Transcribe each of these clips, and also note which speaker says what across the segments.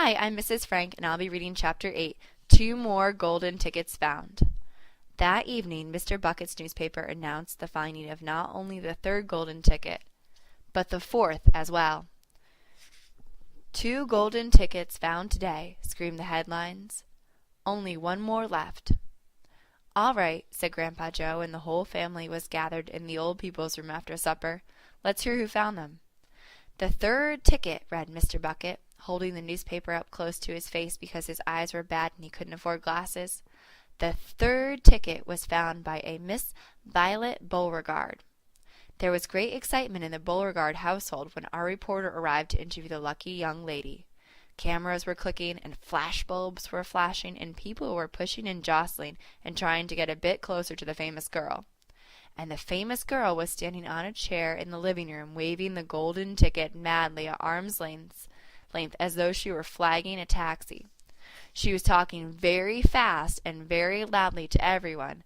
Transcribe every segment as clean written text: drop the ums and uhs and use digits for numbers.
Speaker 1: Hi, I'm Mrs. Frank, and I'll be reading Chapter 8, Two More Golden Tickets Found. That evening, Mr. Bucket's newspaper announced the finding of not only the third golden ticket, but the fourth as well. "Two golden tickets found today," screamed the headlines. "Only one more left." "All right," said Grandpa Joe, and the whole family was gathered in the old people's room after supper. "Let's hear who found them." "The third ticket," read Mr. Bucket, holding the newspaper up close to his face because his eyes were bad and he couldn't afford glasses. "The third ticket was found by a Miss Violet Beauregard." There was great excitement in the Beauregard household when our reporter arrived to interview the lucky young lady. Cameras were clicking and flash bulbs were flashing and people were pushing and jostling and trying to get a bit closer to the famous girl. And the famous girl was standing on a chair in the living room waving the golden ticket madly at arm's length as though she were flagging a taxi. She was talking very fast and very loudly to everyone,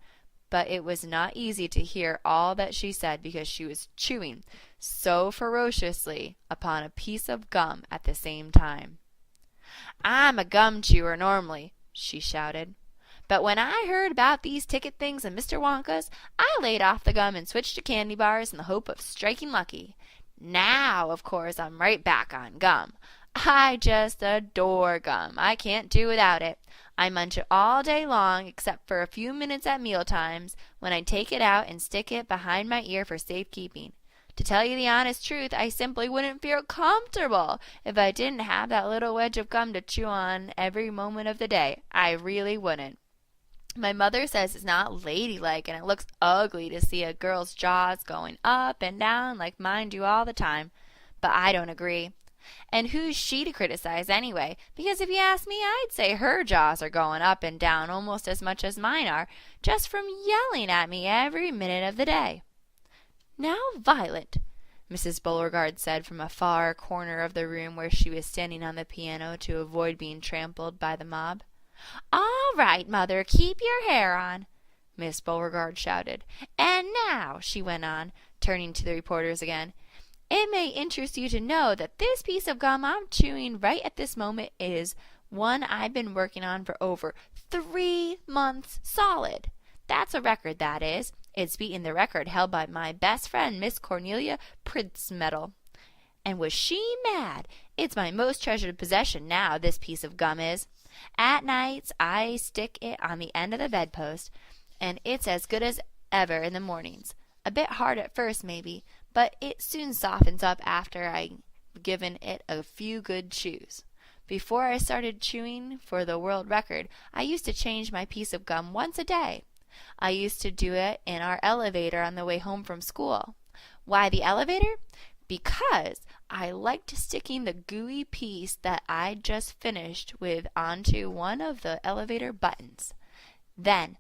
Speaker 1: but it was not easy to hear all that she said because she was chewing so ferociously upon a piece of gum at the same time. "I'm a gum chewer normally," she shouted, "but when I heard about these ticket things and Mr. Wonka's, I laid off the gum and switched to candy bars in the hope of striking lucky. Now, of course, I'm right back on gum. I just adore gum. I can't do without it. I munch it all day long except for a few minutes at meal times when I take it out and stick it behind my ear for safekeeping. To tell you the honest truth, I simply wouldn't feel comfortable if I didn't have that little wedge of gum to chew on every moment of the day. I really wouldn't. My mother says it's not ladylike and it looks ugly to see a girl's jaws going up and down like mine do all the time, but I don't agree. And who's she to criticize anyway? Because if you ask me, I'd say her jaws are going up and down almost as much as mine are, just from yelling at me every minute of the day." "Now, Violet," Mrs. Beauregard said from a far corner of the room where she was standing on the piano to avoid being trampled by the mob. "All right, Mother, keep your hair on," Miss Beauregard shouted. "And now," she went on, turning to the reporters again, "it may interest you to know that this piece of gum I'm chewing right at this moment is one I've been working on for over 3 months solid. That's a record, that is. It's beaten the record held by my best friend, Miss Cornelia Princemetal. And was she mad? It's my most treasured possession now, this piece of gum is. At nights I stick it on the end of the bedpost, and it's as good as ever in the mornings. A bit hard at first, maybe, but it soon softens up after I've given it a few good chews. Before I started chewing for the world record, I used to change my piece of gum once a day. I used to do it in our elevator on the way home from school. Why the elevator? Because I liked sticking the gooey piece that I'd just finished with onto one of the elevator buttons. Then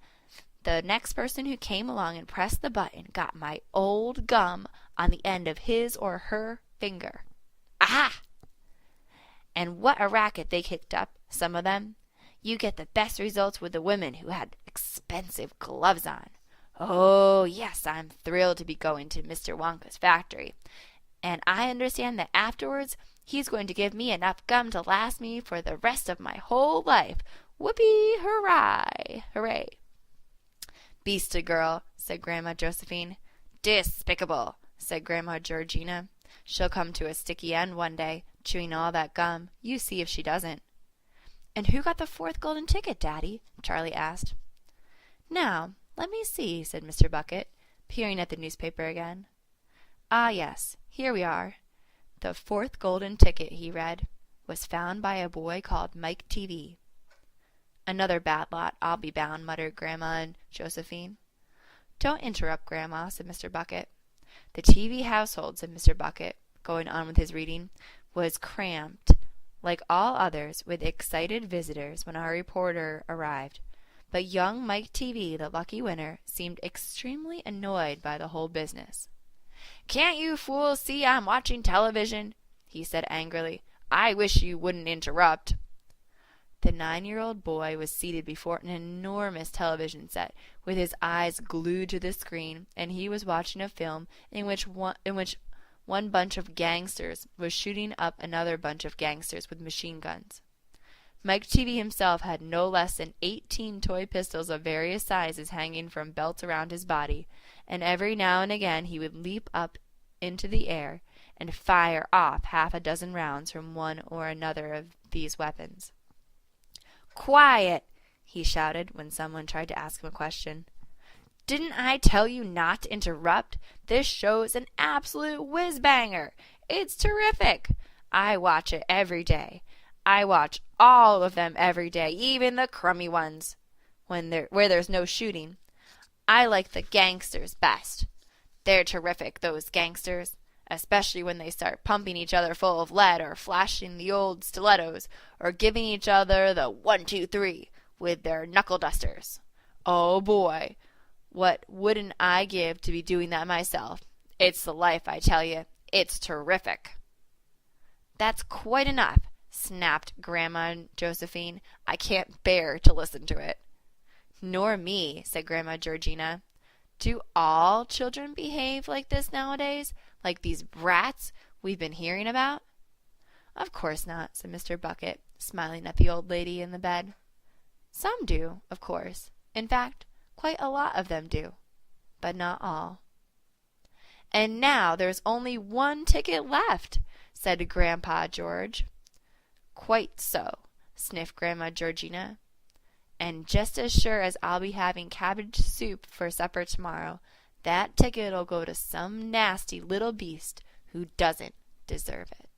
Speaker 1: the next person who came along and pressed the button got my old gum on the end of his or her finger. Aha! And what a racket they kicked up, some of them. You get the best results with the women who had expensive gloves on. Oh, yes, I'm thrilled to be going to Mr. Wonka's factory. And I understand that afterwards he's going to give me enough gum to last me for the rest of my whole life. Whoopee, hooray, hooray. "Beastly girl," said Grandma Josephine. "Despicable," said Grandma Georgina. "She'll come to a sticky end one day, chewing all that gum. You see if she doesn't." "And who got the fourth golden ticket, Daddy?" Charlie asked. "Now, let me see," said Mr. Bucket, peering at the newspaper again. "Ah, yes, here we are. The fourth golden ticket," he read, "was found by a boy called Mike TV." "Another bad lot, I'll be bound," muttered Grandma and Josephine. "Don't interrupt, Grandma," said Mr. Bucket. "The TV household," said Mr. Bucket, going on with his reading, "was cramped, like all others, with excited visitors when our reporter arrived. But young Mike TV, the lucky winner, seemed extremely annoyed by the whole business. "Can't you fools see I'm watching television?" he said angrily. "I wish you wouldn't interrupt." The 9-year-old boy was seated before an enormous television set, with his eyes glued to the screen, and he was watching a film in which one bunch of gangsters was shooting up another bunch of gangsters with machine guns. Mike Teavee himself had no less than 18 toy pistols of various sizes hanging from belts around his body, and every now and again he would leap up into the air and fire off half a dozen rounds from one or another of these weapons. "Quiet!" he shouted when someone tried to ask him a question. "Didn't I tell you not to interrupt? This show's an absolute whiz-banger. It's terrific. I watch it every day. I watch all of them every day, even the crummy ones, where there's no shooting. I like the gangsters best. They're terrific, those gangsters, especially when they start pumping each other full of lead or flashing the old stilettos or giving each other the 1, 2, 3 with their knuckle dusters. Oh boy, what wouldn't I give to be doing that myself? It's the life, I tell you. It's terrific." "That's quite enough," snapped Grandma Josephine. "I can't bear to listen to it." "Nor me," said Grandma Georgina. "Do all children behave like this nowadays? Like these brats we've been hearing about?" "Of course not," said Mr. Bucket, smiling at the old lady in the bed. "Some do, of course. In fact, quite a lot of them do. But not all." "And now there's only one ticket left," said Grandpa George. "Quite so," sniffed Grandma Georgina. "And just as sure as I'll be having cabbage soup for supper tomorrow, that ticket'll go to some nasty little beast who doesn't deserve it."